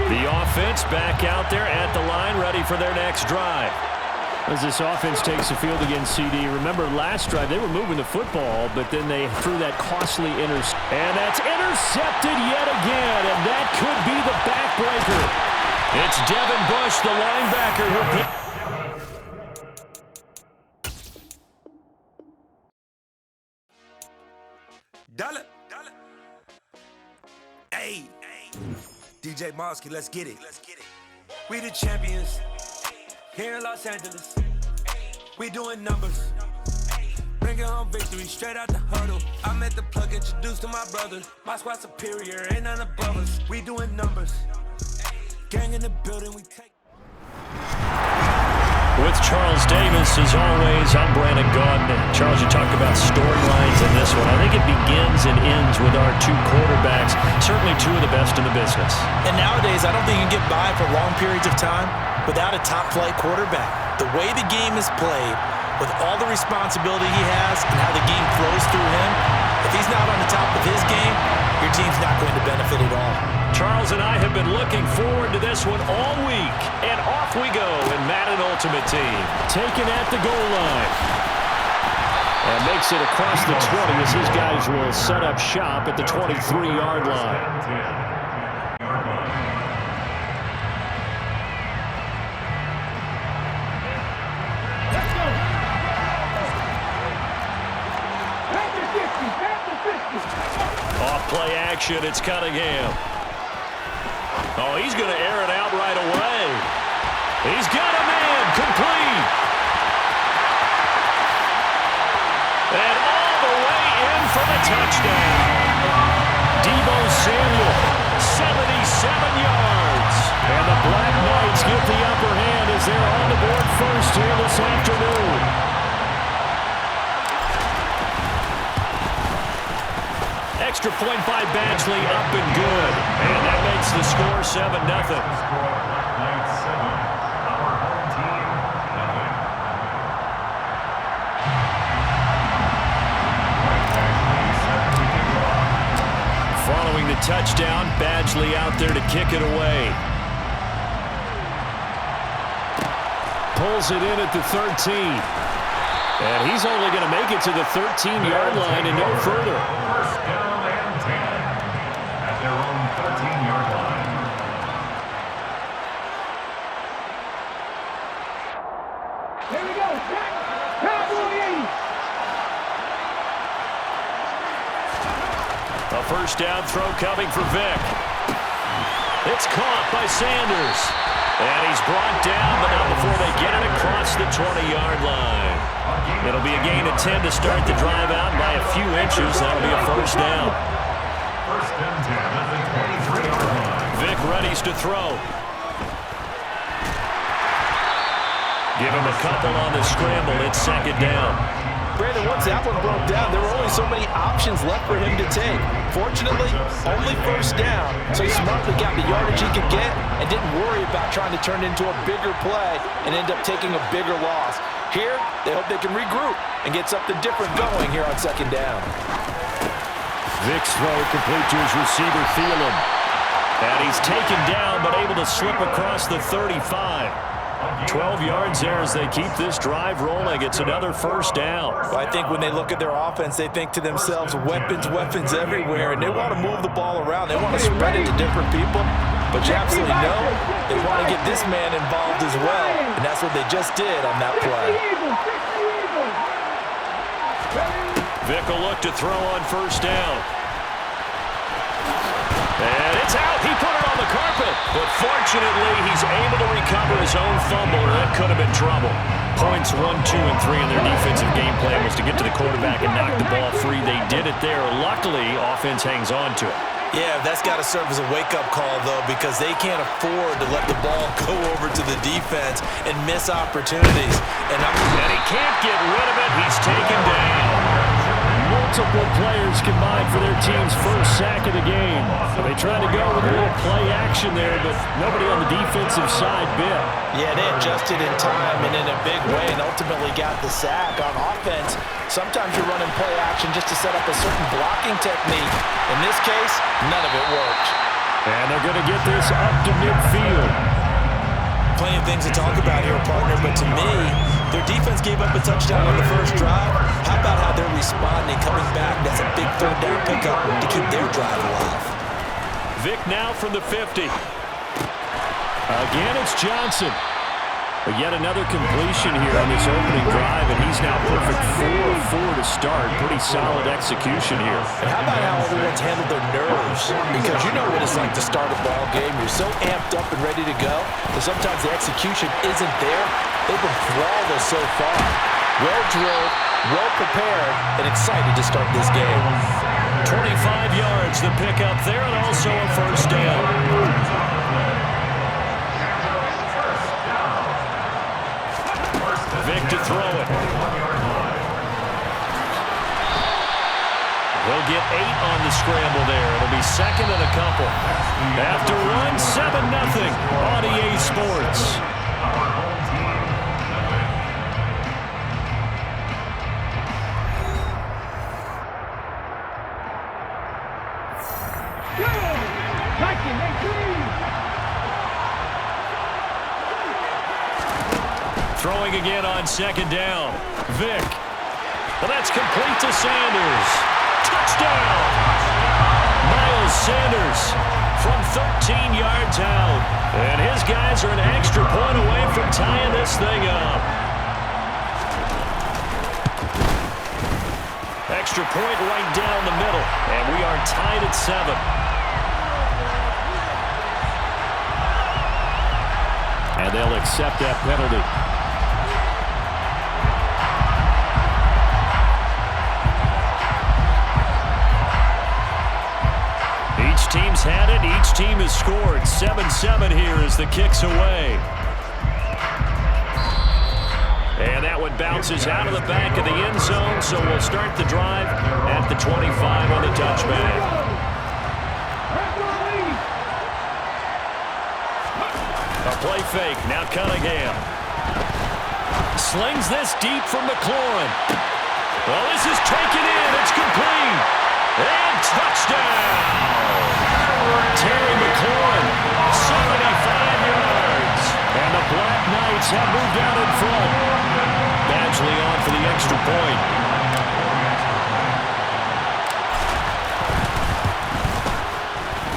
The offense back out there at the line, ready for their next drive. As this offense takes the field against CD, remember last drive they were moving the football, but then they threw that costly interception. And that's intercepted yet again, and that could be the backbreaker. It's Devin Bush, the linebacker, who Dollar. Hey, DJ Mosky, let's get it. We the champions here in Los Angeles. We doing numbers. Bringing home victory straight out the huddle. I'm at the plug, introduced to my brothers. My squad superior, ain't none above us. We doing numbers. Gang in the building, we take. With Charles Davis, as always, I'm Brandon Gaudin. Charles, you talked about storylines in this one. I think it begins and ends with our two quarterbacks, certainly two of the best in the business. And nowadays, I don't think you can get by for long periods of time without a top-flight quarterback. The way the game is played, with all the responsibility he has and how the game flows through him, if he's not on the top of his game, your team's not going to benefit at all. Charles and I have been looking forward to this one all week, and off we go in Madden Ultimate Team. Taken at the goal line. And makes it across the 20 as his guys will set up shop at the 23-yard line. Off play action, it's Cunningham. Oh, he's going to air it out right away. He's got a man, complete. And all the way in for the touchdown. Deebo Samuel, 77 yards. And the Black Knights get the upper hand as they're on the board first here this afternoon. Extra point by Badgley, up and good. And that makes the score 7-0. Following the touchdown, Badgley out there to kick it away. Pulls it in at the 13. And he's only going to make it to the 13-yard line and no further. First down and 10 at their own 13-yard line. Here we go. Cowboys. A first down throw coming for Vic. It's caught by Sanders. And he's brought down, but not before they get it across the 20-yard line. It'll be a gain of 10 to start the drive out by a few inches. That'll be a first down. First and 10 at the 23-yard line. Vic readies to throw. Give him a couple on the scramble. It's second down. Brandon, once that one broke down, there were only so many options left for him to take. Fortunately, only first down, so he smartly got the yardage he could get and didn't worry about trying to turn it into a bigger play and end up taking a bigger loss. Here, they hope they can regroup and get something different going here on second down. Vic's throw complete to his receiver, Thielen. And he's taken down, but able to slip across the 35. 12 yards there as they keep this drive rolling. It's another first down. Well, I think when they look at their offense, they think to themselves, weapons everywhere, and they want to move the ball around. They want to spread it to different people. But you absolutely know they want to get this man involved as well, and that's what they just did on that play. Vic will look to throw on first down. And it's out. He put it on the carpet. But fortunately, he's able to recover his own fumble, or that could have been trouble. Points 1, 2, and 3 in their defensive game plan was to get to the quarterback and knock the ball free. They did it there. Luckily, offense hangs on to it. Yeah, that's got to serve as a wake-up call, though, because they can't afford to let the ball go over to the defense and miss opportunities. And he can't get rid of it. He's taken down. Multiple players combined for their team's first sack of the game. They tried to go with a little play action there, but nobody on the defensive side bit. Yeah, they adjusted in time and in a big way and ultimately got the sack. On offense, sometimes you're running play action just to set up a certain blocking technique. In this case, none of it worked. And they're going to get this up to midfield. Plenty of things to talk about here, partner, but to me, their defense gave up a touchdown on the first drive. How about how they're responding, coming back? That's a big third down pickup to keep their drive alive. Vick now from the 50. Again, it's Johnson. But yet another completion here on this opening drive, and he's now perfect 4 of 4 to start. Pretty solid execution here. And how about how everyone's handled their nerves? Because you know what it's like to start a ball game. You're so amped up and ready to go, but sometimes the execution isn't there. They've been flawless so far. Well-drilled, well-prepared, and excited to start this game. 25 yards the pickup there, and also a first down. Vick to throw it. He'll get 8 on the scramble there. It'll be second and a couple. After one, 7-0 on EA Sports. Throwing again on second down. Vick. Well, that's complete to Sanders. Touchdown! Miles Sanders from 13 yards out. And his guys are an extra point away from tying this thing up. Extra point right down the middle. And we are tied at 7. And they'll accept that penalty. Each team's had it. Each team has scored. 7-7 here as the kick's away. And that one bounces out of the back of the end zone, so we'll start the drive at the 25 on the touchback. A play fake. Now Cunningham. Slings this deep from McLaurin. Well, this is taken in. It's complete. And touchdown! Terry McLaurin, 75 yards. And the Black Knights have moved out in front. Badgley on for the extra point.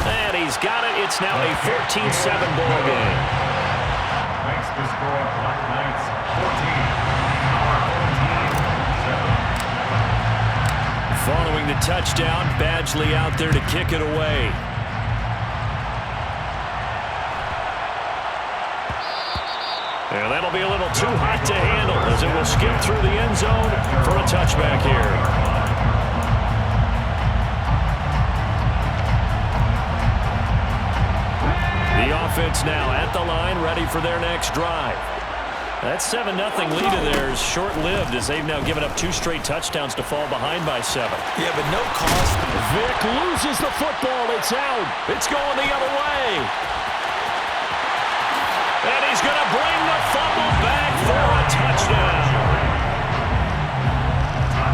And he's got it. It's now a 14-7 ball game. Makes the score Black Knights 14. Following the touchdown, Badgley out there to kick it away. And that'll be a little too hot to handle as it will skip through the end zone for a touchback here. The offense now at the line, ready for their next drive. That 7-0 lead of theirs short-lived as they've now given up 2 straight touchdowns to fall behind by 7. Yeah, but no cost. Vick loses the football. It's out. It's going the other way. And he's going to bring the fumble back for a touchdown.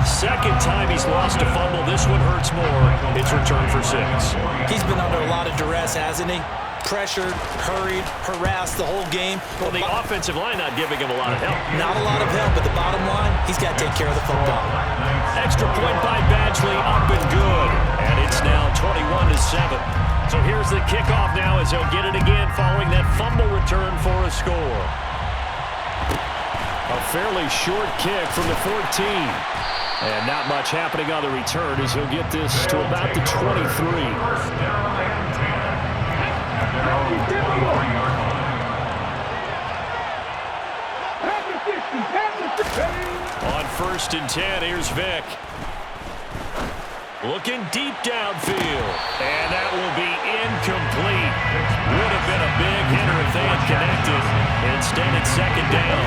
Second time he's lost a fumble. This one hurts more. It's returned for 6. He's been under a lot of duress, hasn't he? Pressured, hurried, harassed the whole game. Well, the offensive line not giving him a lot of help. Not a lot of help, but the bottom line, he's got to take care of the football. Extra point by Badgley, up and good. And it's now 21-7. So here's the kickoff now as they'll get it again following that fumble return for a score. A fairly short kick from the 14. And not much happening on the return as he'll get this to about the 23. On 1st and 10, here's Vick. Looking deep downfield. And that will be incomplete. Would have been a big hitter if they had connected. Instead, it's 2nd down.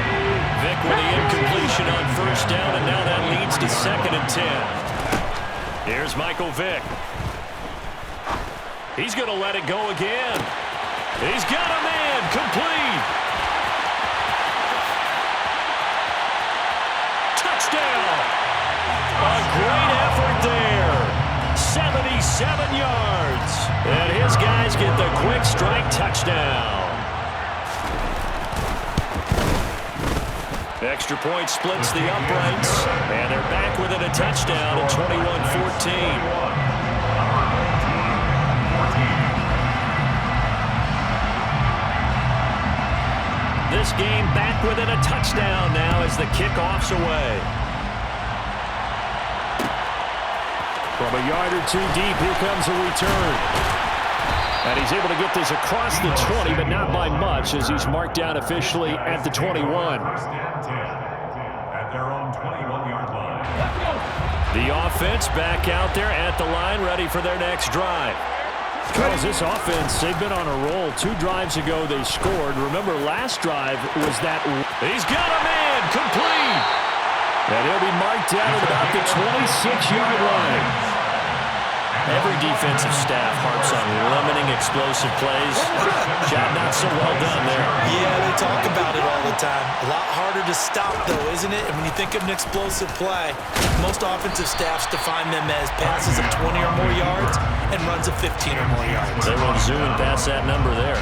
Vick with the incompletion on 1st down, and now that leads to 2nd and 10. Here's Michael Vick. He's going to let it go again. He's got a man. Complete. Touchdown. A great effort there. 77 yards. And his guys get the quick strike touchdown. Extra point splits the uprights, and they're back within a touchdown at 21-14. This game back within a touchdown now as the kickoff's away. From a yard or two deep, here comes a return. And he's able to get this across the 20, but not by much as he's marked down officially at the 21. First and 10 at their own 21-yard line. The offense back out there at the line, ready for their next drive. Because this offense, they've been on a roll. 2 drives ago, they scored. Remember, last drive was that. He's got a man, complete. And he'll be marked down at about the 26-yard line. Every defensive staff harps on limiting explosive plays. Job not so well done there. Yeah, they talk about it all the time. A lot harder to stop, though, isn't it? And when you think of an explosive play, most offensive staffs define them as passes of 20 or more yards and runs of 15 or more yards. They will zoom past that number there.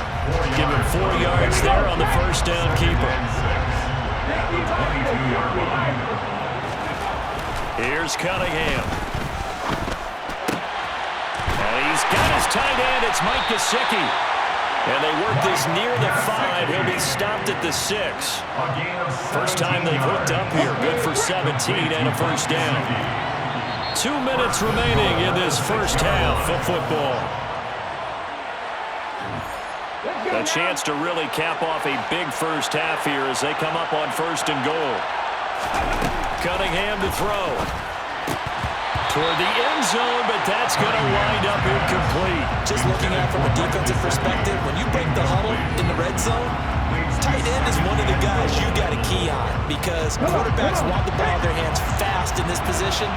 Give him 4 yards there on the first down keeper. Here's Cunningham. He's got his tight end. It's Mike Gesicki. And they work this near the 5. He'll be stopped at the 6. First time they've hooked up here. Good for 17 and a first down. 2 minutes remaining in this first half of football. A chance to really cap off a big first half here as they come up on first and goal. Cunningham to throw. Toward the end zone, but that's going to wind up incomplete. Just looking at it from a defensive perspective, when you break the huddle in the red zone, tight end is one of the guys you got to key on because quarterbacks want the ball in their hands fast in this position,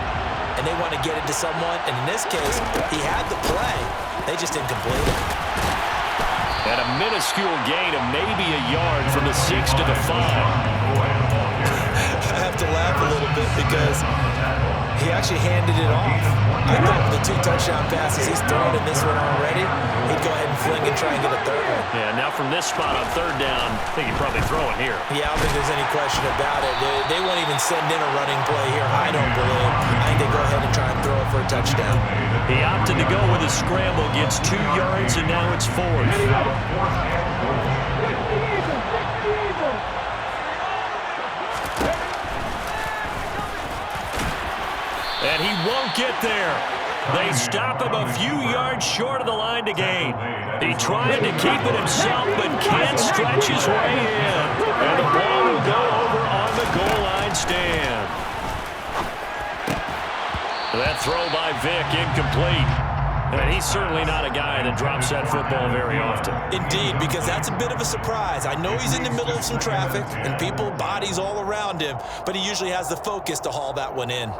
and they want to get it to someone. And in this case, he had the play. They just didn't complete it. And a minuscule gain of maybe a yard from the 6 to the 5. I have to laugh a little bit because he actually handed it off. I thought with the 2 touchdown passes he's thrown in this one already, he'd go ahead and fling and try and get a third one. Yeah, now from this spot on third down, I think he'd probably throw it here. Yeah, I don't think there's any question about it. They won't even send in a running play here, I don't believe. I think they go ahead and try and throw it for a touchdown. He opted to go with a scramble, gets 2 yards, and now it's 4. And he won't get there. They stop him a few yards short of the line to gain. He tried to keep it himself, but can't stretch his way in. And the ball will go over on the goal line stand. That throw by Vick, incomplete. And he's certainly not a guy that drops that football very often. Indeed, because that's a bit of a surprise. I know he's in the middle of some traffic and people, bodies all around him, but he usually has the focus to haul that one in.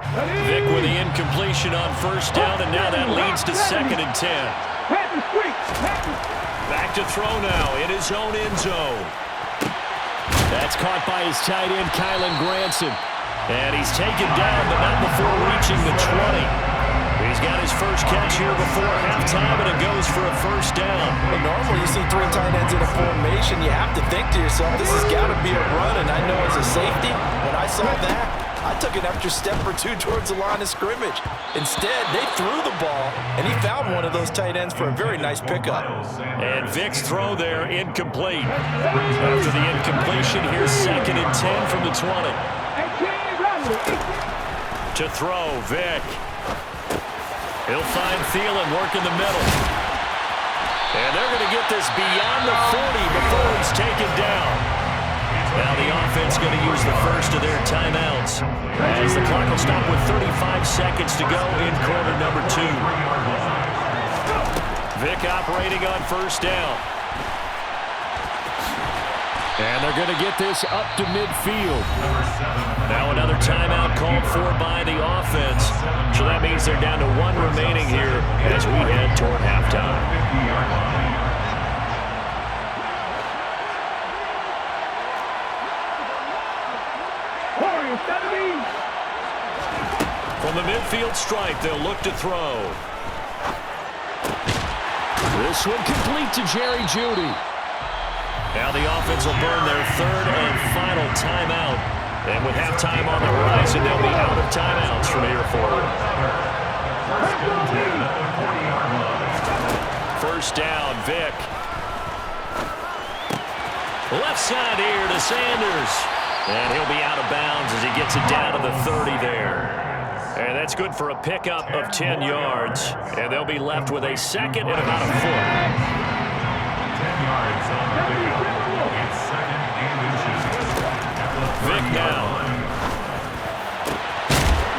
Vick with the incompletion on first down, and now that leads to 2nd and 10. Back to throw now in his own end zone. That's caught by his tight end, Kylan Granson. And he's taken down, but not before reaching the 20. He's got his first catch here before halftime, and it goes for a first down. Well, normally you see 3 tight ends in a formation, you have to think to yourself, this has got to be a run, and I know as a safety, when I saw that, I took an extra step or 2 towards the line of scrimmage. Instead, they threw the ball, and he found one of those tight ends for a very nice pickup. And Vick's throw there, incomplete. After the incompletion, here's 2nd and 10 from the 20. To throw, Vick. He'll find Thielen, work in the middle. And they're going to get this beyond the 40 before he's taken down. Now the offense going to use the first of their timeouts as the clock will stop with 35 seconds to go in quarter number 2. Vick operating on first down. And they're going to get this up to midfield. Now another timeout called for by the offense. So that means they're down to 1 remaining here as we head toward halftime. From the midfield stripe, they'll look to throw. This one complete to Jerry Jeudy. Now the offense will burn their third and final timeout. And with halftime on the horizon, they'll be out of timeouts from here forward. First down, Vick. Left side here to Sanders. And he'll be out of bounds as he gets it down to the 30 there. And that's good for a pickup of 10 yards. And they'll be left with a second and about a foot. 10 yards on the pickup. It's second and inches. Vick now.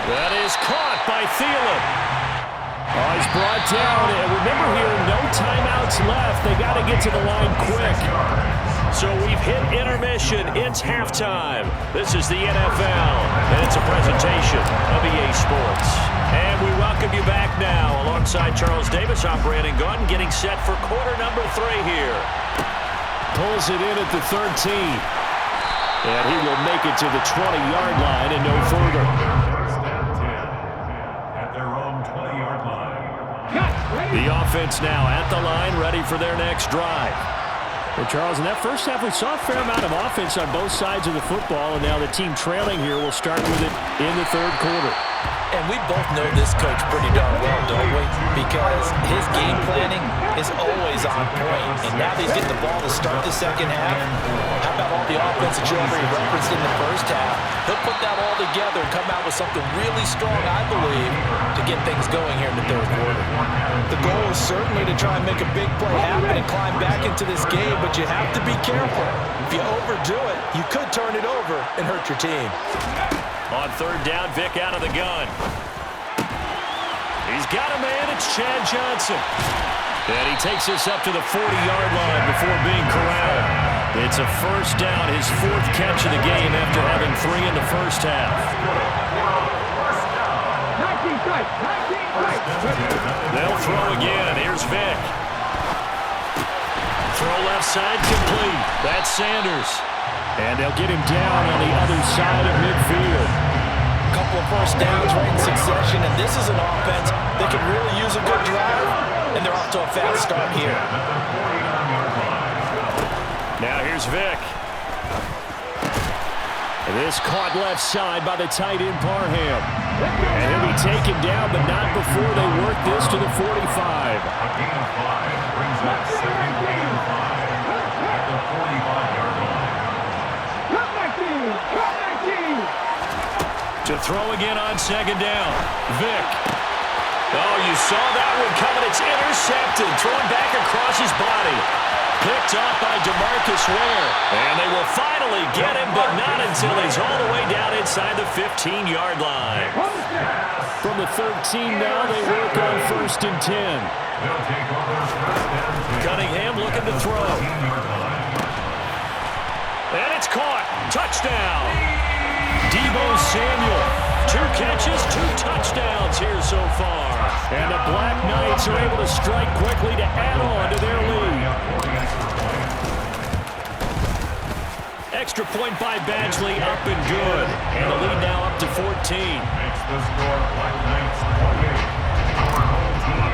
That is caught by Thielen. Oh, he's brought down. And remember here, no timeouts left. They got to get to the line quick. So we've hit intermission. It's halftime. This is the NFL, and it's a presentation of EA Sports. And we welcome you back now. Alongside Charles Davis, I'm Brandon Gaudin, getting set for quarter number 3 here. Pulls it in at the 13. And he will make it to the 20-yard line and no further. First and 10 at their own 20-yard line. The offense now at the line, ready for their next drive. Well, Charles, in that first half, we saw a fair amount of offense on both sides of the football, and now the team trailing here will start with it in the third quarter. And we both know this coach pretty darn well, don't we? Because his game planning is always on point. And now that he's getting the ball to start the second half, how about all the offense that you already referenced in the first half? He'll put that all together and come out with something really strong, I believe, to get things going here in the third quarter. The goal is certainly to try and make a big play happen and climb back into this game, but you have to be careful. If you overdo it, you could turn it over and hurt your team. On third down, Vick out of the gun. He's got a man. It's Chad Johnson. And he takes us up to the 40-yard line before being corralled. It's a first down, his 4th catch of the game after having 3 in the first half. They'll throw again. Here's Vick. Throw left side complete. That's Sanders. And they'll get him down on the other side of midfield. A couple of first downs right in succession, and this is an offense that could really use a good drive, and they're off to a fast start here. Now here's Vick. And this caught left side by the tight end Parham. And he'll be taken down, but not before they work this to the 45. A gain of 5 brings up second and 5 at the 45-yard line. To throw again on second down. Vick. Oh, you saw that one coming. It's intercepted. Thrown back across his body. Picked off by DeMarcus Ware. And they will finally get him, but not until he's all the way down inside the 15-yard line. From the 13 now, they work on first and 10. Cunningham looking to throw. And it's caught. Touchdown. Deebo Samuel, 2 catches, 2 touchdowns here so far. And the Black Knights are able to strike quickly to add on to their lead. Extra point by Badgley, up and good. And the lead now up to 14. Makes the score Black Knights 28. Our home team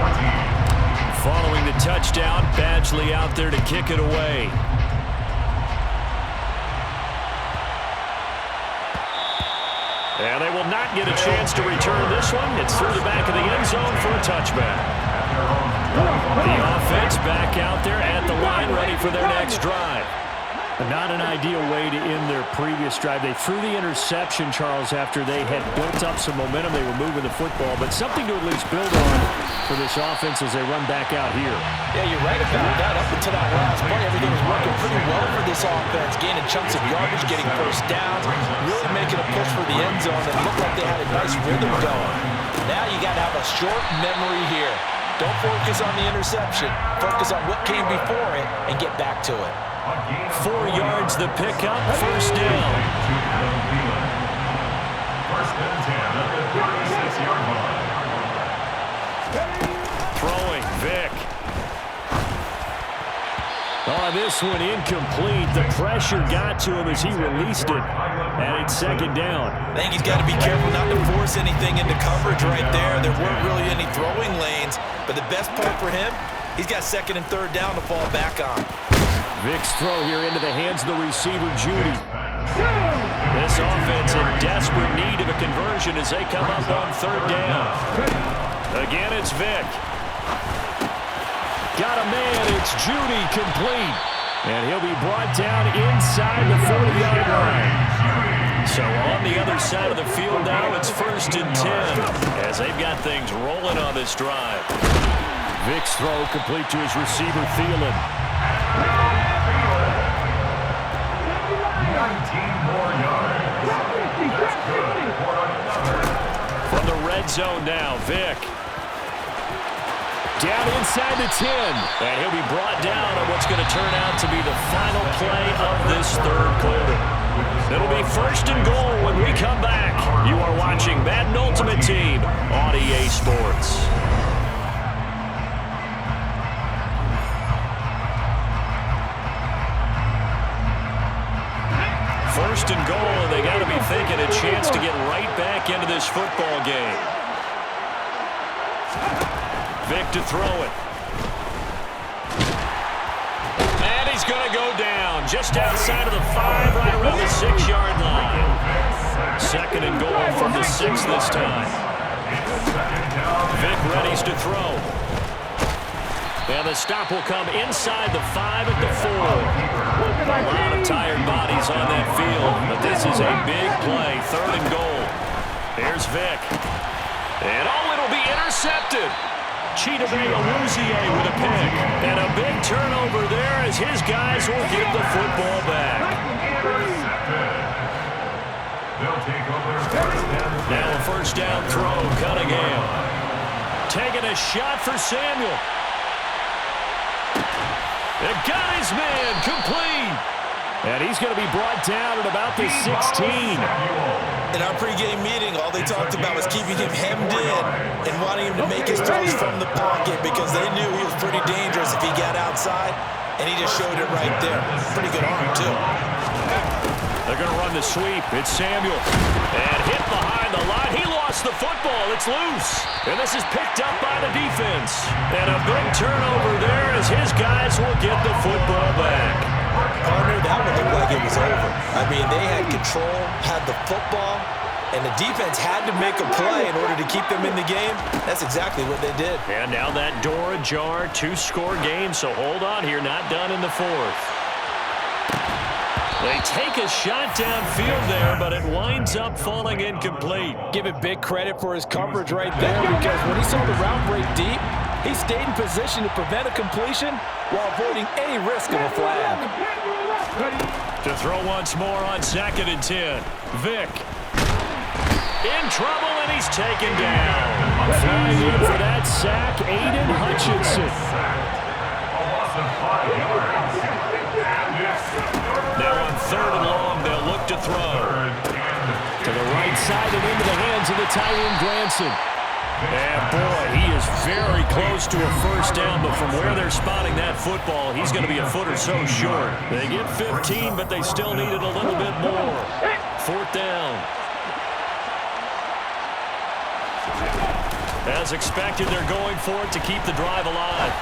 14. Following the touchdown, Badgley out there to kick it away. And they will not get a chance to return this one. It's through the back of the end zone for a touchback. The offense back out there at the line, ready for their next drive. Not an ideal way to end their previous drive. They threw the interception, Charles, after they had built up some momentum. They were moving the football, but something to at least build on for this offense as they run back out here. Yeah, you're right about that. Up until that last play, everything was working pretty well for this offense. Gaining chunks of yardage, getting first downs, really making a push for the end zone, and looked like they had a nice rhythm going. Now you got to have a short memory here. Don't focus on the interception. Focus on what came before it and get back to it. 4 yards the pickup, first down. First and 10 at the 36-yard line. Throwing, Vick. Oh, this one incomplete. The pressure got to him as he released it. And it's second down. I think he's got to be careful not to force anything into coverage right there. There weren't really any throwing lanes, but the best part for him, He's got second and third down to fall back on. Vic's throw here into the hands of the receiver, Judy. This offense in desperate need of a conversion as they come up on third down. Again, it's Vic. Got a man, it's Judy, complete. And he'll be brought down inside the 40-yard line. So on the other side of the field now, it's 1st and 10 as they've got things rolling on this drive. Vic's throw complete to his receiver, Thielen. 19 more yards. That's good for another. From the red zone now, Vic. Down inside the 10. And he'll be brought down on what's going to turn out to be the final play of this third quarter. It'll be 1st and goal when we come back. You are watching Madden Ultimate Team on EA Sports. First and goal, and they got to be thinking a chance to get right back into this football game. Vic to throw it. And he's going to go down just outside of the 5, right around the 6-yard line. 2nd and goal from the 6 this time. Vic readies to throw. And the stop will come inside the 5 at the 4. A lot of tired bodies on that field, but this is a big play. 3rd and goal. Here's Vic. And it'll be intercepted. Chidobe Awuzie with a pick. And a big turnover there as his guys will get the football back. Now a 1st down throw, Cunningham. Taking a shot for Samuel. It got his man, complete. And he's going to be brought down at about the 16. In our pregame meeting, all they talked about was keeping him hemmed in and wanting him to make his throws from the pocket because they knew he was pretty dangerous if he got outside, and he just showed it right there. Pretty good arm, too. They're going to run the sweep. It's Samuel. And hit behind the line. He lost the football. It's loose. And this is picked up by the defense. And a big turnover there as his guys will get the football back. Partner, that one looked like it was over. I mean, they had control, had the football, and the defense had to make a play in order to keep them in the game. That's exactly what they did. And now that door ajar, 2-score game, so hold on here, not done in the 4th. They take a shot downfield there, but it winds up falling incomplete. Give it big credit for his coverage right there because when he saw the route break deep, he stayed in position to prevent a completion while avoiding any risk of a flag. To throw once more on 2nd and 10. Vic. In trouble, and he's taken down. Flying in for that sack, Aiden Hutchinson. Now on 3rd and long, they'll look to throw. To the right side and into the hands of the tight end, Granson. And boy, he is very close to a 1st down, but from where they're spotting that football, he's going to be a foot or so short. They get 15, but they still need it a little bit more. 4th down. As expected, they're going for it to keep the drive alive.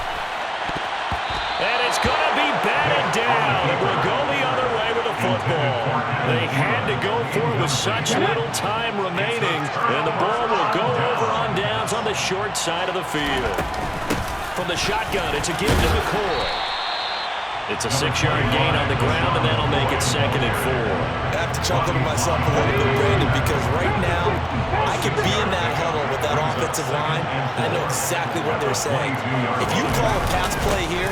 And it's going to be batted down. It will go the other way with the football. They had to go for it with such little time remaining, and the ball will go over on downs on the short side of the field. From the shotgun, it's a give to McCoy. It's a 6-yard gain on the ground, and that'll make it 2nd and 4. I have to chuckle to myself a little bit, Brandon, because right now I could be in that huddle with that offensive line. I know exactly what they're saying. If you call a pass play here,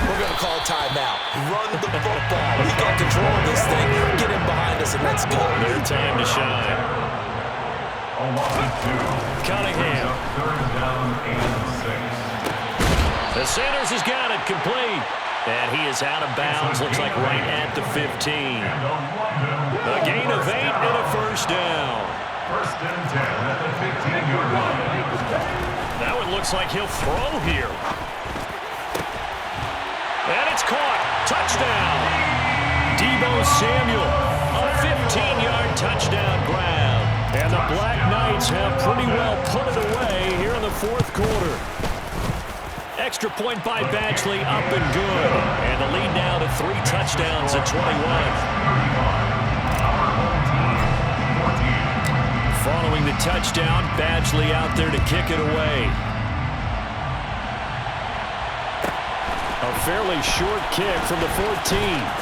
we're going to call timeout. Run the football. We got control of this thing. Get him behind us and let's go. Their time to shine. Cunningham. 3rd down and 6. The Sanders has got it complete. And he is out of bounds, looks like right at the 15. A gain of 8 and a 1st down. 1st and 10 at the 15-yard line. That one looks like he'll throw here. And it's caught. Touchdown. Deebo Samuel, a 15-yard touchdown grab. And the Black Knights have pretty well put it away here in the 4th quarter. Extra Extra point by Badgley, up and good. And the lead now to 3 touchdowns at 21. Following the touchdown, Badgley out there to kick it away. A fairly short kick from the 14.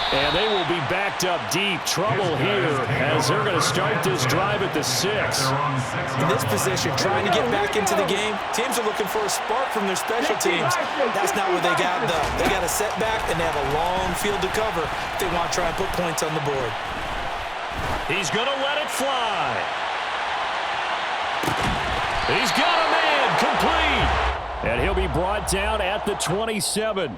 And they will be backed up deep. Trouble here as they're going to start this drive at the 6. In this position, trying to get back into the game, teams are looking for a spark from their special teams. That's not what they got, though. They got a setback, and they have a long field to cover if they want to try and put points on the board. He's going to let it fly. He's got a man complete. And he'll be brought down at the 27.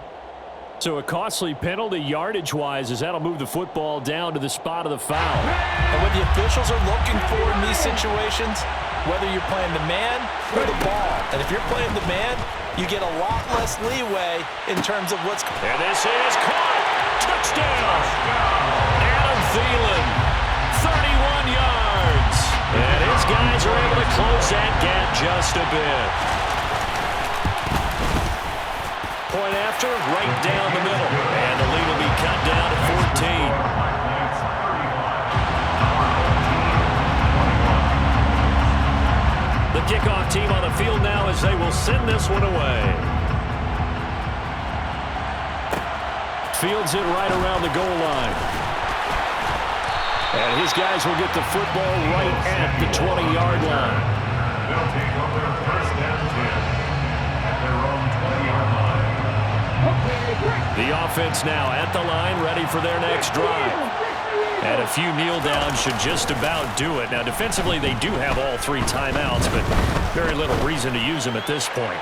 So a costly penalty yardage-wise as that'll move the football down to the spot of the foul. And what the officials are looking for in these situations, whether you're playing the man or the ball, and if you're playing the man, you get a lot less leeway in terms of what's... And this is caught. Touchdown. Adam Thielen, 31 yards. And his guys are able to close that gap just a bit. Point after, right down the middle. And the lead will be cut down to 14. The kickoff team on the field now as they will send this one away. Fields it right around the goal line. And his guys will get the football right at the 20-yard line. They'll take over first and 10 at their own 20-yard line. The offense now at the line, ready for their next drive. And a few kneel downs should just about do it. Now, defensively, they do have all 3 timeouts, but very little reason to use them at this point.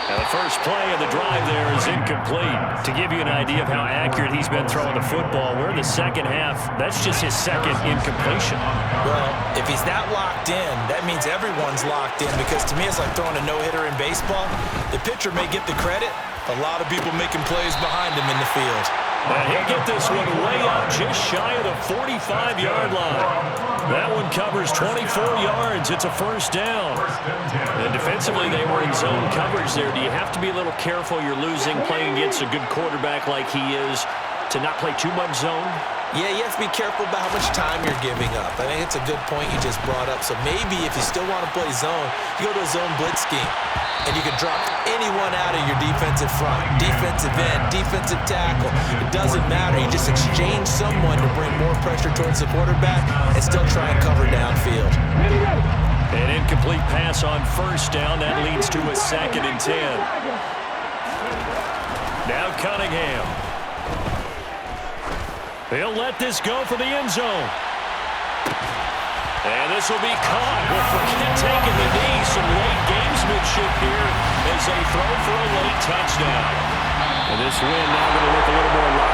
And the first play of the drive there is incomplete. To give you an idea of how accurate he's been throwing the football, we're in the second half. That's just his second incompletion. Well, if he's that locked in, that means everyone's locked in, because to me it's like throwing a no-hitter in baseball. The pitcher may get the credit, a lot of people making plays behind him in the field. And he'll get this one way up just shy of the 45-yard line. That one covers 24 yards. It's a first down. And defensively, they were in zone coverage there. Do you have to be a little careful? You're losing, playing against a good quarterback like he is, to not play too much zone? Yeah, you have to be careful about how much time you're giving up. I think it's a good point you just brought up. So maybe if you still want to play zone, you go to a zone blitz scheme. And you can drop anyone out of your defensive front, defensive end, defensive tackle. It doesn't matter. You just exchange someone to bring more pressure towards the quarterback and still try and cover downfield. An incomplete pass on first down. That leads to a 2nd and 10. Now Cunningham. He'll let this go for the end zone. And this will be caught. We'll forget taking the knee. Some late gamesmanship here as they throw for a late touchdown. And this win now going to look a little more locked.